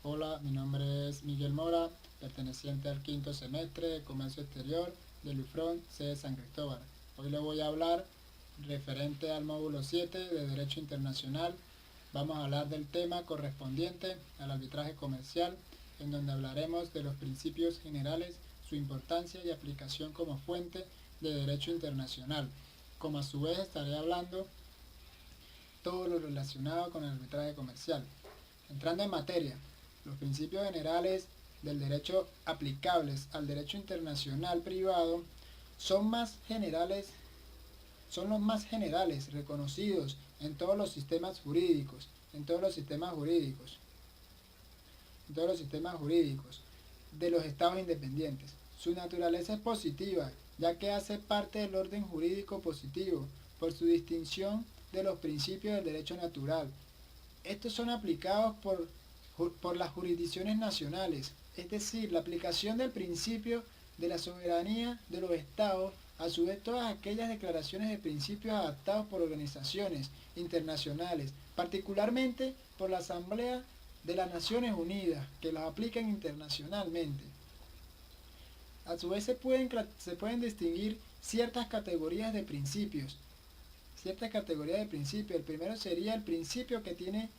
Hola, mi nombre es Miguel Mora, perteneciente al quinto semestre de Comercio Exterior del UFRON, sede San Cristóbal. Hoy le voy a hablar referente al módulo 7 de Derecho Internacional. Vamos a hablar del tema correspondiente al arbitraje comercial, en donde hablaremos de los principios generales, su importancia y aplicación como fuente de derecho internacional. Como a su vez estaré hablando todo lo relacionado con el arbitraje comercial. Entrando en materia, los principios generales del derecho aplicables al derecho internacional privado son más generales, son los más generales reconocidos en todos los sistemas jurídicos, en todos los sistemas jurídicos, en todos los sistemas jurídicos de los estados independientes. Su naturaleza es positiva, ya que hace parte del orden jurídico positivo por su distinción de los principios del derecho natural. Estos son aplicados por las jurisdicciones nacionales, es decir, la aplicación del principio de la soberanía de los estados, a su vez todas aquellas declaraciones de principios adaptados por organizaciones internacionales, particularmente por la Asamblea de las Naciones Unidas, que los aplican internacionalmente. A su vez se pueden distinguir ciertas categorías de principios. Ciertas categorías de principios. El primero sería el principio que tiene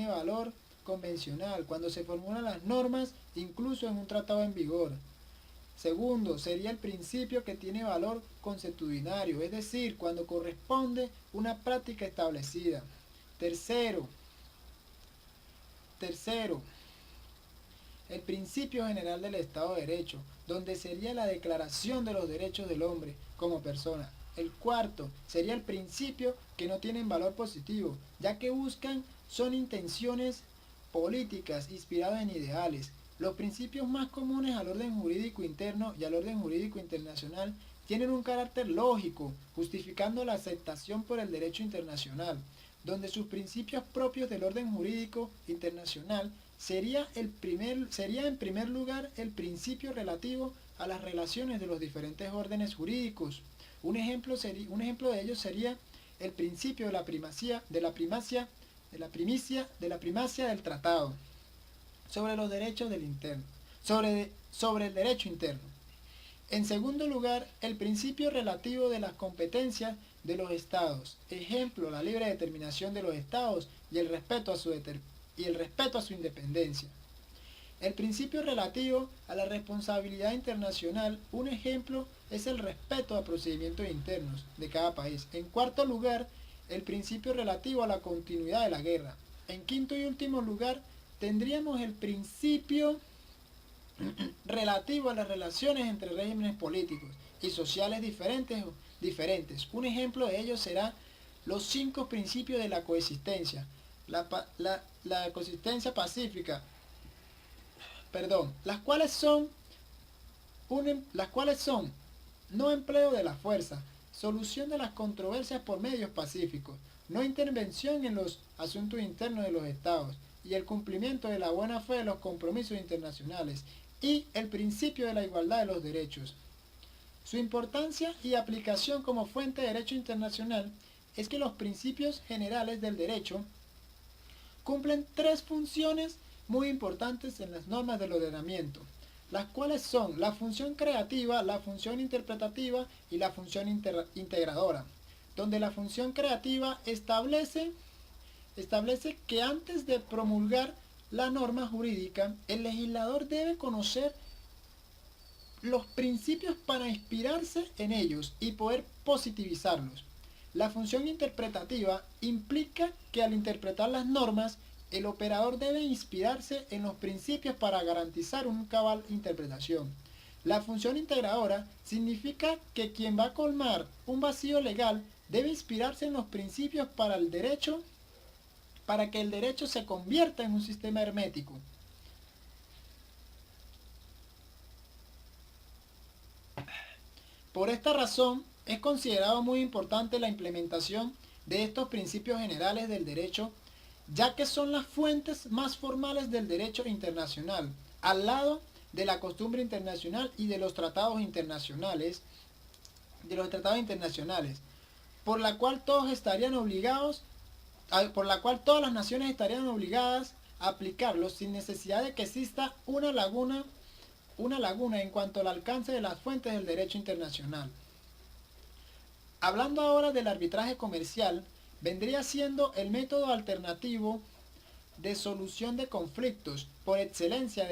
valor convencional, cuando se formulan las normas incluso en un tratado en vigor. Segundo, sería el principio que tiene valor consuetudinario, es decir, cuando corresponde una práctica establecida. Tercero, tercero, el principio general del Estado de Derecho, donde sería la declaración de los derechos del hombre como persona. El cuarto sería el principio que no tienen valor positivo, ya que buscan son intenciones políticas inspiradas en ideales. Los principios más comunes al orden jurídico interno y al orden jurídico internacional tienen un carácter lógico, justificando la aceptación por el derecho internacional, donde sus principios propios del orden jurídico internacional sería en primer lugar el principio relativo a las relaciones de los diferentes órdenes jurídicos. Un ejemplo de ello sería el principio de la primacia del tratado sobre los derechos del interno, sobre el derecho interno. En segundo lugar, el principio relativo de las competencias de los estados, ejemplo, la libre determinación de los estados y el respeto a su independencia. El principio relativo a la responsabilidad internacional, un ejemplo es el respeto a procedimientos internos de cada país. En cuarto lugar, el principio relativo a la continuidad de la guerra. En quinto y último lugar, tendríamos el principio relativo a las relaciones entre regímenes políticos y sociales diferentes. Un ejemplo de ello será los 5 principios de la coexistencia. La coexistencia pacífica, las cuales son no empleo de la fuerza, solución de las controversias por medios pacíficos, no intervención en los asuntos internos de los estados y el cumplimiento de la buena fe de los compromisos internacionales y el principio de la igualdad de los derechos. Su importancia y aplicación como fuente de derecho internacional es que los principios generales del derecho cumplen 3 funciones muy importantes en las normas del ordenamiento, las cuales son la función creativa, la función interpretativa y la función integradora, donde la función creativa establece que antes de promulgar la norma jurídica, el legislador debe conocer los principios para inspirarse en ellos y poder positivizarlos. La función interpretativa implica que al interpretar las normas, el operador debe inspirarse en los principios para garantizar una cabal interpretación. La función integradora significa que quien va a colmar un vacío legal debe inspirarse en los principios para que el derecho se convierta en un sistema hermético. Por esta razón, es considerado muy importante la implementación de estos principios generales del derecho, ya que son las fuentes más formales del derecho internacional, al lado de la costumbre internacional y de los tratados internacionales, por la cual todas las naciones estarían obligadas aplicarlos sin necesidad de que exista una laguna en cuanto al alcance de las fuentes del derecho internacional. Hablando ahora del arbitraje comercial, vendría siendo el método alternativo de solución de conflictos por excelencia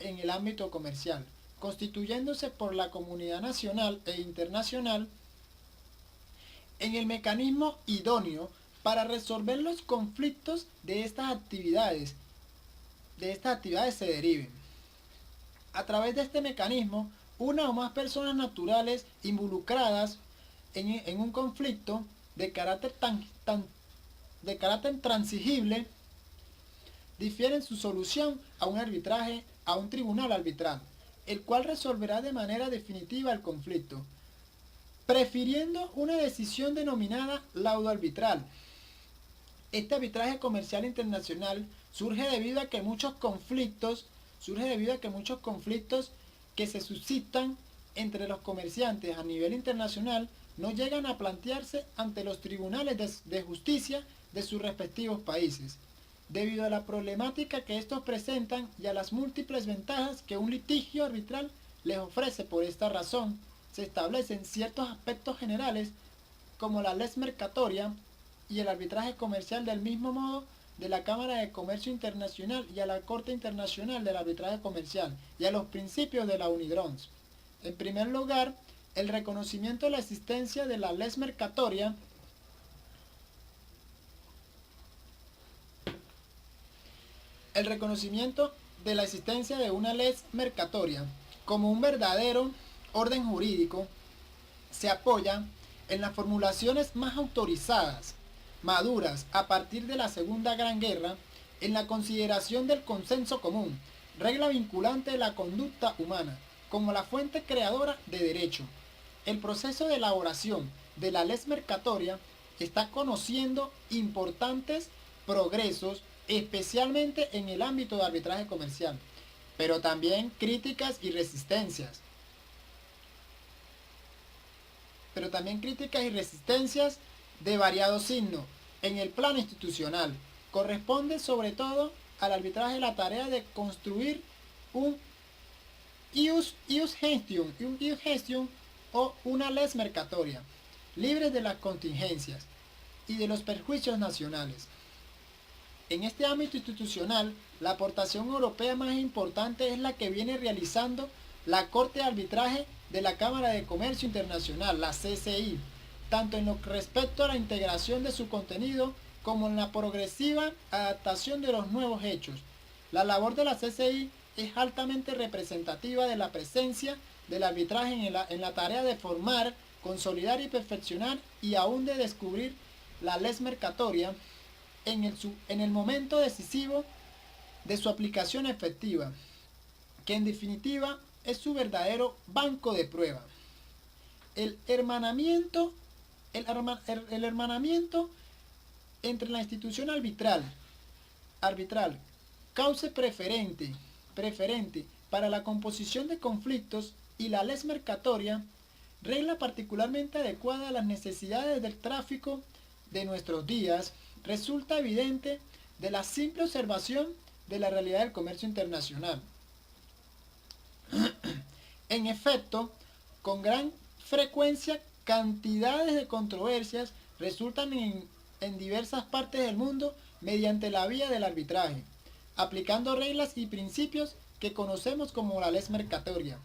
en el ámbito comercial, constituyéndose por la comunidad nacional e internacional en el mecanismo idóneo para resolver los conflictos de estas actividades se deriven. A través de este mecanismo, una o más personas naturales involucradas en un conflicto de carácter transigible difieren su solución a un arbitraje, a un tribunal arbitral, el cual resolverá de manera definitiva el conflicto, prefiriendo una decisión denominada laudo arbitral. Este arbitraje comercial internacional surge debido a que muchos conflictos que se suscitan entre los comerciantes a nivel internacional no llegan a plantearse ante los tribunales de justicia de sus respectivos países, debido a la problemática que estos presentan y a las múltiples ventajas que un litigio arbitral les ofrece. Por esta razón, se establecen ciertos aspectos generales como la lex mercatoria y el arbitraje comercial, del mismo modo de la Cámara de Comercio Internacional y a la Corte Internacional del Arbitraje Comercial y a los principios de la UNIDROITS. En primer lugar, el reconocimiento de la existencia de la lex mercatoria una lex mercatoria como un verdadero orden jurídico se apoya en las formulaciones más autorizadas, maduras a partir de la Segunda Gran Guerra, en la consideración del consenso común, regla vinculante de la conducta humana, como la fuente creadora de derecho. El proceso de elaboración de la lex mercatoria está conociendo importantes progresos, especialmente en el ámbito de arbitraje comercial, pero también críticas y resistencias. De variado signo. En el plano institucional, corresponde sobre todo al arbitraje la tarea de construir un ius gestion o una lex mercatoria, libre de las contingencias y de los perjuicios nacionales. En este ámbito institucional, la aportación europea más importante es la que viene realizando la Corte de Arbitraje de la Cámara de Comercio Internacional, la CCI, tanto en lo que respecta a la integración de su contenido como en la progresiva adaptación de los nuevos hechos. La labor de la CCI es altamente representativa de la presencia del arbitraje en la tarea de formar, consolidar y perfeccionar y aún de descubrir la lex mercatoria en el momento decisivo de su aplicación efectiva, que en definitiva es su verdadero banco de prueba. El hermanamiento entre la institución arbitral, cauce preferente para la composición de conflictos, y la lex mercatoria, regla particularmente adecuada a las necesidades del tráfico de nuestros días, resulta evidente de la simple observación de la realidad del comercio internacional. En efecto, con gran frecuencia, cantidades de controversias resultan en diversas partes del mundo mediante la vía del arbitraje, aplicando reglas y principios que conocemos como la lex mercatoria,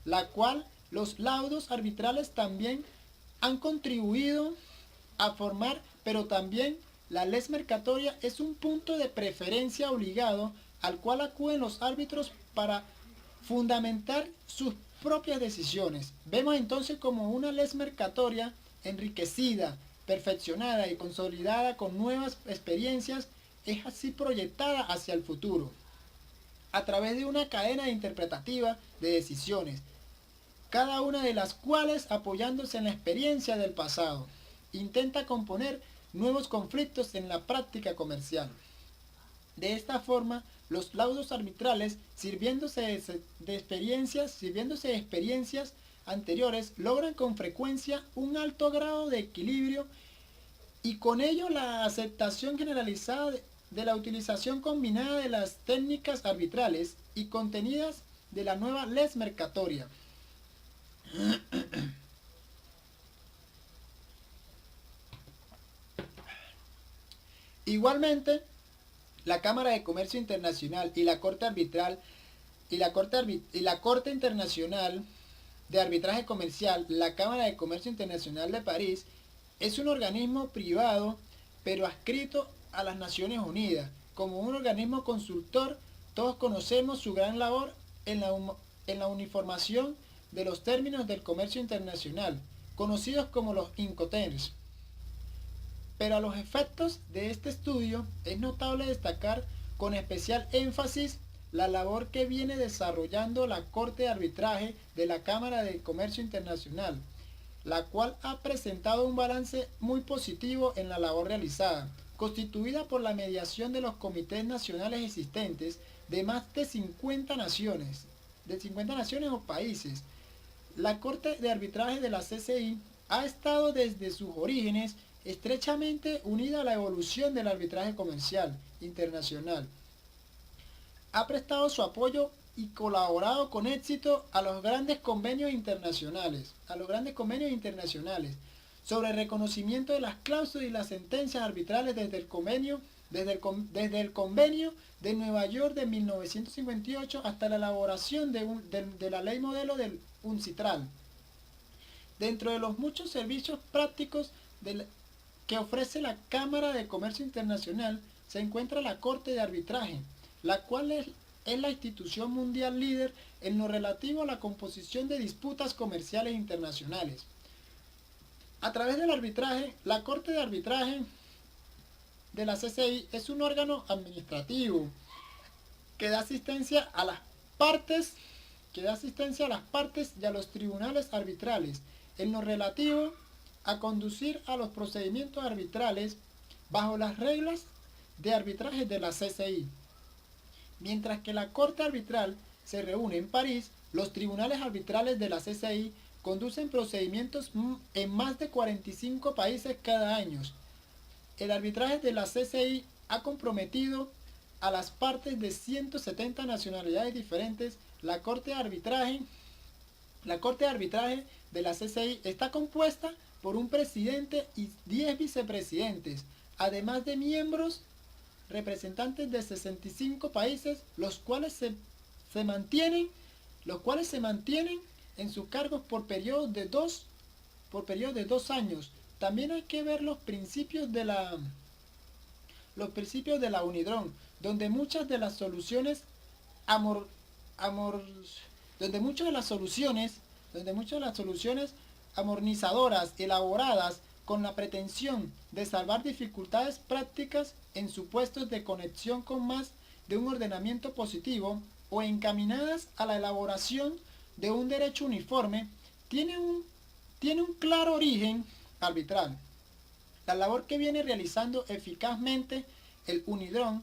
la cual los laudos arbitrales también han contribuido a formar, pero también la lex mercatoria es un punto de preferencia obligado al cual acuden los árbitros para fundamentar sus propias decisiones. Vemos entonces como una lex mercatoria enriquecida, perfeccionada y consolidada con nuevas experiencias es así proyectada hacia el futuro, a través de una cadena interpretativa de decisiones, cada una de las cuales, apoyándose en la experiencia del pasado, intenta componer nuevos conflictos en la práctica comercial. De esta forma, los laudos arbitrales, sirviéndose de experiencias anteriores, logran con frecuencia un alto grado de equilibrio y con ello la aceptación generalizada de la utilización combinada de las técnicas arbitrales y contenidas de la nueva Les Mercatoria. Igualmente, la Cámara de Comercio Internacional y la Corte Arbitral y la Corte Internacional de Arbitraje Comercial, la Cámara de Comercio Internacional de París, es un organismo privado pero adscrito a las Naciones Unidas. Como un organismo consultor, todos conocemos su gran labor en la uniformación de los términos del comercio internacional, conocidos como los Incoterms. Pero a los efectos de este estudio es notable destacar con especial énfasis la labor que viene desarrollando la Corte de Arbitraje de la Cámara de Comercio Internacional, la cual ha presentado un balance muy positivo en la labor realizada, constituida por la mediación de los comités nacionales existentes de más de 50 naciones o países. La Corte de Arbitraje de la CCI ha estado desde sus orígenes estrechamente unida a la evolución del arbitraje comercial internacional. Ha prestado su apoyo y colaborado con éxito a los grandes convenios internacionales, sobre el reconocimiento de las cláusulas y las sentencias arbitrales desde el convenio de Nueva York de 1958 hasta la elaboración de la ley modelo del UNCITRAL. Dentro de los muchos servicios prácticos que ofrece la Cámara de Comercio Internacional se encuentra la Corte de Arbitraje, la cual es la institución mundial líder en lo relativo a la composición de disputas comerciales internacionales. A través del arbitraje, la Corte de Arbitraje de la CCI es un órgano administrativo que da asistencia a las partes y a los tribunales arbitrales en lo relativo a conducir a los procedimientos arbitrales bajo las reglas de arbitraje de la CCI. Mientras que la Corte Arbitral se reúne en París, los tribunales arbitrales de la CCI conducen procedimientos en más de 45 países cada año. El arbitraje de la CCI ha comprometido a las partes de 170 nacionalidades diferentes. La Corte de Arbitraje de la CCI está compuesta por un presidente y 10 vicepresidentes, además de miembros representantes de 65 países, los cuales se mantienen en sus cargos por periodos de 2 años. También hay que ver los principios de la UNIDROM, donde muchas de las soluciones amortizadoras elaboradas con la pretensión de salvar dificultades prácticas en supuestos de conexión con más de un ordenamiento positivo o encaminadas a la elaboración de un derecho uniforme, tiene un claro origen arbitral. La labor que viene realizando eficazmente el UNIDROM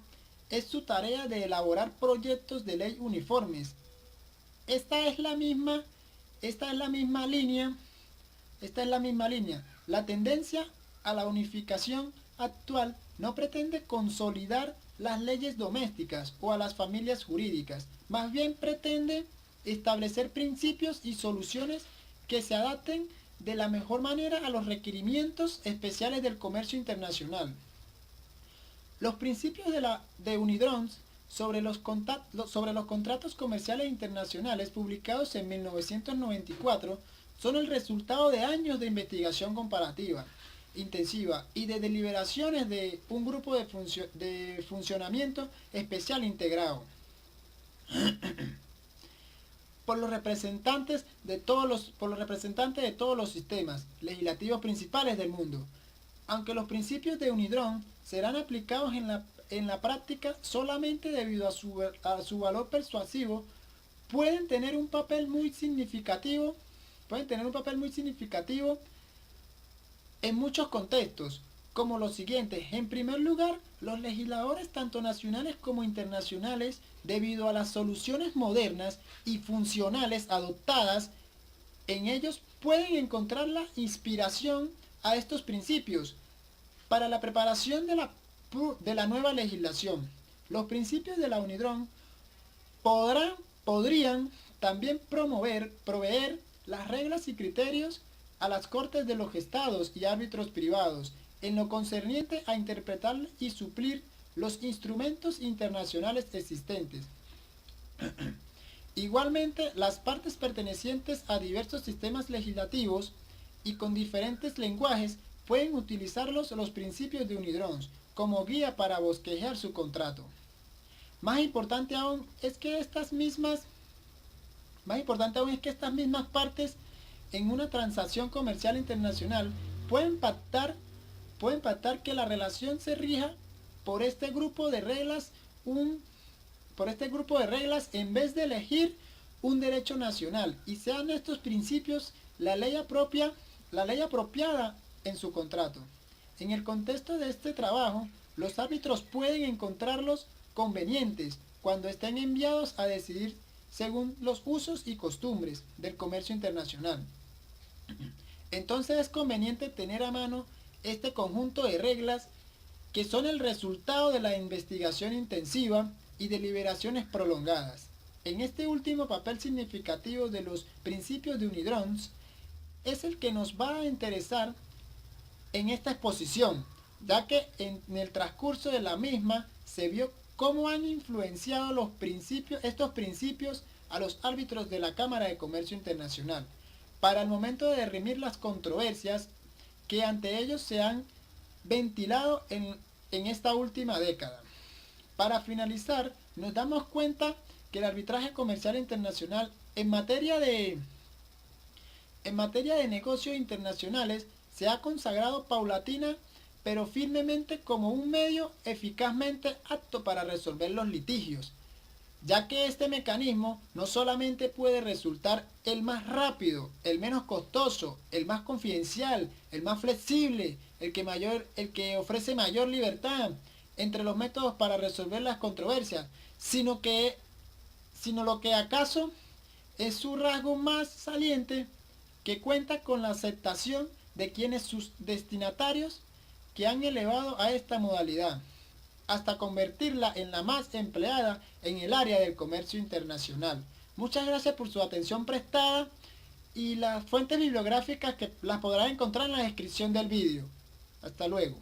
es su tarea de elaborar proyectos de ley uniformes. Esta es la misma línea. La tendencia a la unificación actual no pretende consolidar las leyes domésticas o a las familias jurídicas, más bien pretende establecer principios y soluciones que se adapten de la mejor manera a los requerimientos especiales del comercio internacional. Los principios de UNIDROM sobre los contratos comerciales internacionales publicados en 1994 son el resultado de años de investigación comparativa intensiva y de deliberaciones de un grupo de funcionamiento especial integrado por los representantes de todos los sistemas legislativos principales del mundo. Aunque los principios de UNIDROM serán aplicados en la práctica solamente debido a su valor persuasivo, pueden tener un papel muy significativo en muchos contextos, como los siguientes. En primer lugar, los legisladores tanto nacionales como internacionales, debido a las soluciones modernas y funcionales adoptadas en ellos, pueden encontrar la inspiración a estos principios para la preparación de de la nueva legislación. Los principios de la UNIDROIT podrían también proveer las reglas y criterios a las Cortes de los Estados y árbitros privados en lo concerniente a interpretar y suplir los instrumentos internacionales existentes. Igualmente, las partes pertenecientes a diversos sistemas legislativos y con diferentes lenguajes pueden utilizar los principios de UNIDROIT como guía para bosquejar su contrato. Más importante aún es que estas mismas partes en una transacción comercial internacional pueden pactar que la relación se rija por este grupo de reglas en vez de elegir un derecho nacional, y sean estos principios la ley apropiada en su contrato. En el contexto de este trabajo, los árbitros pueden encontrarlos convenientes cuando estén enviados a decidir según los usos y costumbres del comercio internacional. Entonces es conveniente tener a mano este conjunto de reglas que son el resultado de la investigación intensiva y deliberaciones prolongadas. En este último papel significativo de los principios de UNIDROIT es el que nos va a interesar en esta exposición, ya que en el transcurso de la misma se vio cómo han influenciado estos principios a los árbitros de la Cámara de Comercio Internacional, para el momento de dirimir las controversias que ante ellos se han ventilado en esta última década. Para finalizar, nos damos cuenta que el arbitraje comercial internacional en materia de negocios internacionales se ha consagrado paulatina pero firmemente como un medio eficazmente apto para resolver los litigios, ya que este mecanismo no solamente puede resultar el más rápido, el menos costoso, el más confidencial, el más flexible, el que ofrece mayor libertad entre los métodos para resolver las controversias, sino lo que acaso es su rasgo más saliente, que cuenta con la aceptación de quienes sus destinatarios que han elevado a esta modalidad, hasta convertirla en la más empleada en el área del comercio internacional. Muchas gracias por su atención prestada, y las fuentes bibliográficas que las podrán encontrar en la descripción del vídeo. Hasta luego.